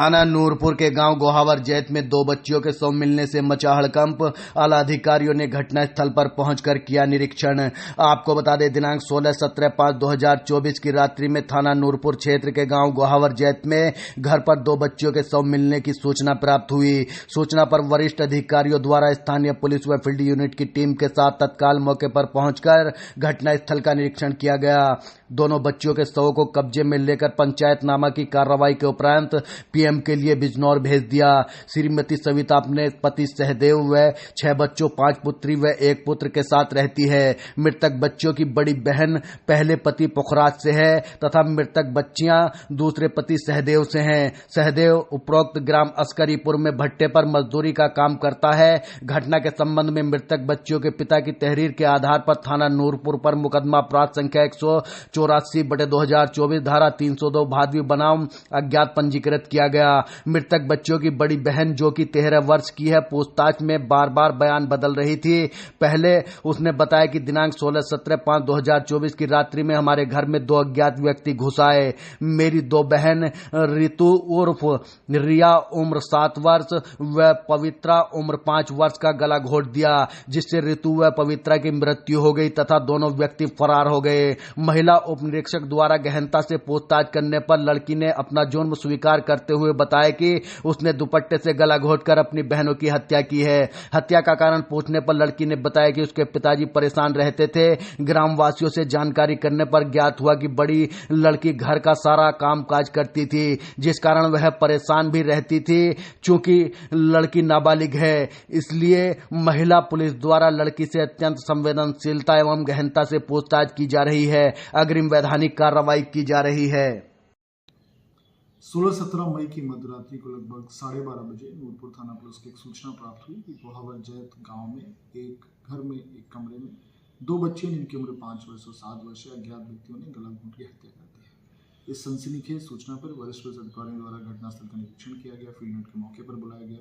थाना नूरपुर के गांव गोहावर जैत में दो बच्चियों के शव मिलने से मचा हड़कंप। आला अधिकारियों ने घटनास्थल पर पहुंचकर किया निरीक्षण। आपको बता दें, दिनांक 16-17-5-2024 की रात्रि में थाना नूरपुर क्षेत्र के गांव गोहावर जैत में घर पर दो बच्चियों के शव मिलने की सूचना प्राप्त हुई। सूचना पर वरिष्ठ अधिकारियों द्वारा स्थानीय पुलिस व फील्ड यूनिट की टीम के साथ तत्काल मौके पर पहुंचकर घटनास्थल का निरीक्षण किया गया। दोनों बच्चियों के शवों को कब्जे में लेकर पंचायतनामा की कार्रवाई के उपरांत पीएम के लिए बिजनौर भेज दिया। श्रीमती सविता अपने पति सहदेव व 6 बच्चों, 5 पुत्री व 1 पुत्र के साथ रहती है। मृतक बच्चियों की बड़ी बहन पहले पति पुखराज से है तथा मृतक बच्चियां दूसरे पति सहदेव से हैं। सहदेव उपरोक्त ग्राम अस्करीपुर में भट्टे पर मजदूरी का काम करता है। घटना के संबंध में मृतक बच्चियों के पिता की तहरीर के आधार पर थाना नूरपुर पर मुकदमा अपराध संख्या 184/2024 धारा 302 भादवी बनाम अज्ञात पंजीकृत किया गया। मृतक बच्चियों की बड़ी बहन जो कि 13 वर्ष की है, पूछताछ में बार बार बयान बदल रही थी। पहले उसने बताया कि दिनांक 16-17-5-2024 की रात्रि में हमारे घर में 2 अज्ञात व्यक्ति घुस आए। मेरी 2 बहन ऋतु उर्फ रिया उम्र 7 वर्ष व पवित्रा उम्र 5 वर्ष का गला घोट दिया, जिससे ऋतु व पवित्रा की मृत्यु हो गई तथा दोनों व्यक्ति फरार हो गए। महिला उप निरीक्षक द्वारा गहनता से पूछताछ करने पर लड़की ने अपना जुर्म स्वीकार करते हुए बताया कि उसने दुपट्टे से गला घोटकर अपनी बहनों की हत्या की है। हत्या का कारण पूछने पर लड़की ने बताया कि उसके पिताजी परेशान रहते थे। ग्रामवासियों से जानकारी करने पर ज्ञात हुआ कि बड़ी लड़की घर का सारा काम काज करती थी, जिस कारण वह परेशान भी रहती थी। चूंकि लड़की नाबालिग है, इसलिए महिला पुलिस द्वारा लड़की से अत्यंत संवेदनशीलता एवं गहनता से पूछताछ की जा रही है। अग्रिम वैधानिक कार्रवाई की जा रही है। 16-17 मई की मध्यरात्रि को लगभग 12:30 बजे नूरपुर थाना पुलिस की एक सूचना प्राप्त हुई कि गोहावर जैत गांव में एक घर में एक कमरे में 2 बच्चियों जिनकी उम्र 5 वर्ष और 7 वर्ष है, अज्ञात व्यक्तियों ने गला घोंट की हत्या कर दी है। इस सनसनीखेज सूचना पर वरिष्ठ पुलिस अधिकारियों द्वारा घटनास्थल का निरीक्षण किया गया। फील्ड यूनिट के मौके पर बुलाया गया,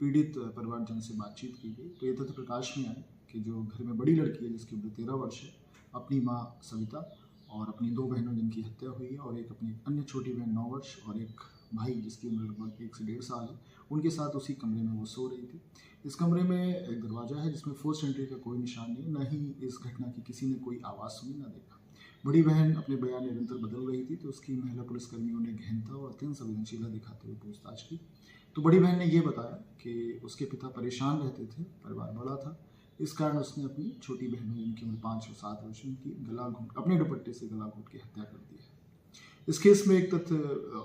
पीड़ित परिवारजन से बातचीत की गई तो ये तथ्य प्रकाश में आया कि जो घर में बड़ी लड़की है जिसकी उम्र 13 वर्ष है, अपनी माँ सविता और अपनी 2 बहनों जिनकी हत्या हुई है और एक अपनी अन्य छोटी बहन 9 वर्ष और एक भाई जिसकी उम्र लगभग 1 से 1.5 साल है, उनके साथ उसी कमरे में वो सो रही थी। इस कमरे में एक दरवाज़ा है जिसमें फोर्स एंट्री का कोई निशान नहीं, न ही इस घटना की किसी ने कोई आवाज़ सुनी न देखा। बड़ी बहन अपने बयान निरंतर बदल रही थी तो उसकी महिला पुलिसकर्मियों ने गहनता और अत्यंत संवेदनशीलता दिखाते हुए पूछताछ की। तो बड़ी बहन ने ये बताया कि उसके पिता परेशान रहते थे, परिवार बड़ा था, इस कारण उसने अपनी छोटी बहनों जिनकी उम्र 5 और 7 वर्ष की गला घोंट अपने दुपट्टे से गला घोंट की हत्या कर दी है। इस केस में एक तथ्य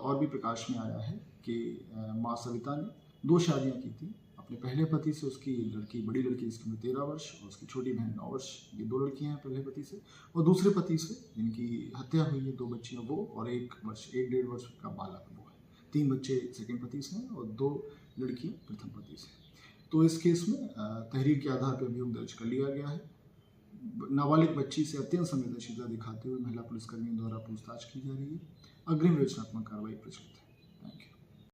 और भी प्रकाश में आया है कि माँ सविता ने 2 शादियां की थी। अपने पहले पति से उसकी बड़ी लड़की जिसकी उम्र 13 वर्ष और उसकी छोटी बहन 9 वर्ष, ये 2 लड़कियां हैं पहले पति से, और दूसरे पति से जिनकी हत्या हुई है 2 बच्चियां वो और 1.5 वर्ष का बालक वो है। 3 बच्चे सेकेंड पति से हैं और 2 लड़कियां प्रथम पति से। तो इस केस में तहरीर के आधार पर अभियोग दर्ज कर लिया गया है। नाबालिग बच्ची से अत्यंत संवेदनशीलता दिखाते हुए महिला पुलिसकर्मियों द्वारा पूछताछ की जा रही है। अग्रिम विवेचनात्मक कार्रवाई प्रचलित है।